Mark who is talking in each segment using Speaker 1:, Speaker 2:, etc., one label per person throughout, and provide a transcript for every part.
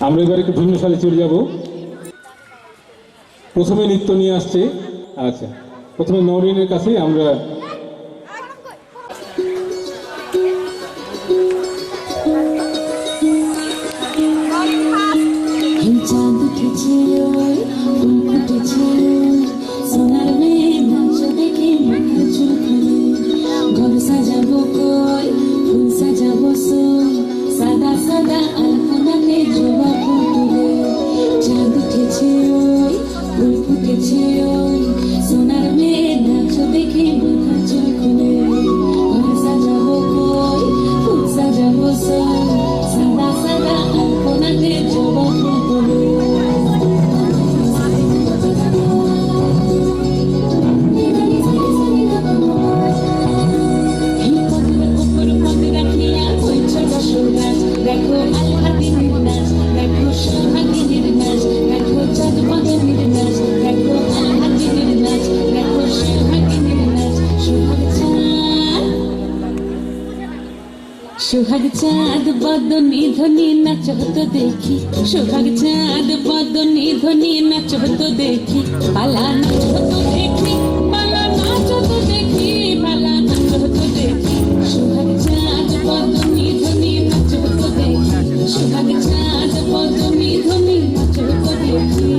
Speaker 1: আমরা এবার একটু ভিন্ন সালে চলে যাব। প্রথমে নৃত্য নিয়ে আসছে, আচ্ছা প্রথমে নরিনের কাছে আমরা
Speaker 2: চাঁদ উঠেছে ফুল ফুটেছে সোনার মেয়ে নাচ দেখে মাথা চুলকানি ঘর সাজাবো কই ফুল সাজাবো সই সাদা সাদা আলপনাতে জবা ফুল তুলে চাঁদ উঠেছে ফুল ফুটেছে সোনার মেয়ে নাচ দেখে মাথা চুলকানি ঘর সাজাবো কই ফুল সাজাবো সই সাদা সাদা আলপনাতে জবা ফুল তুলে দেখো আলহাদিনের নাচ দেখো সোহাগিনীর নাচ দেখো চাঁদ বাঁধনের নাচ দেখো আলহাদিনের নাচ দেখো সোহাগিনীর নাচ সোহাগ চাঁদ বদনী ধ্বনি নাচ হতো দেখি সোহাগ চাঁদ বদনী ধ্বনি নাচ হতো দেখি পালা নাচ হতো দেখি পালা নাচ হতো দেখি পালা নাচ হতো দেখি সোহাগ চাঁদ বদনী ধ্বনি নাচ হতো দেখি সোহাগ চাঁদ বদনী ধ্বনি নাচ হতো দেখি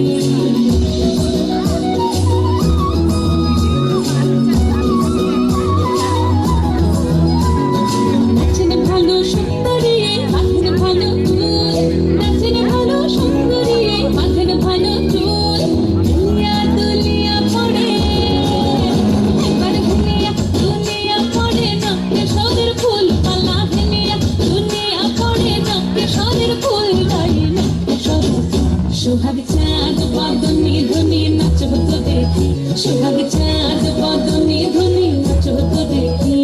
Speaker 2: সোহাগ চাঁদ বদনী ধ্বনি নাচ হতো দেখি সোহাগ চাঁদ বদনী ধ্বনি নাচ হতো দেখি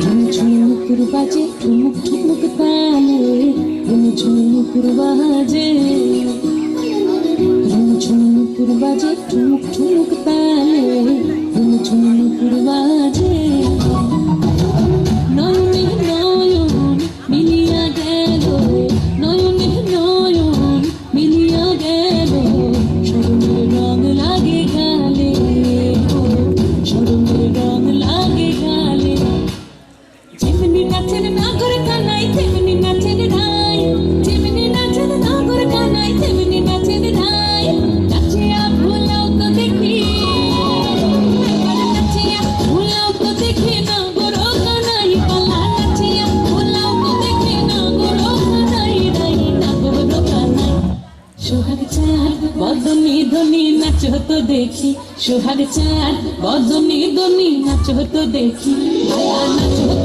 Speaker 2: ঝুমঝুমুকুর বাজে ঠুমুক ঠুমুক তালে ঝুমঝুমুকুর বাজে ঝুমঝুমুকুর বাজে ঠুমুক ঠুমুক তালে ঝুমঝুমুকুর বাজে নয়নে নয়ন মিলিয়া গেল নয়নে নয়ন মিলিয়া গেল শরমের রং লাগে গালে শরমের রং লাগে গালে যেমনি নাচেন নাগর কানাই তেমনি নাচেন ঢাই যেমনি নাচেন নাগর কানাই তেমনি নাচেন ঢাই নাচিয়া ভুলাও তো দেখি নাচিয়া ভুলাও তো দেখি নাগর কানাই পালা নাচিয়া ভুলাও তো দেখি নাগর কানাই ঢাই নাগর কানাই সোহাগ চাঁদ বদনী ধ্বনি নাচ হতো দেখি সোহাগ চাঁদ বদনী ধ্বনি নাচ হতো দেখি পালা নাচ হতো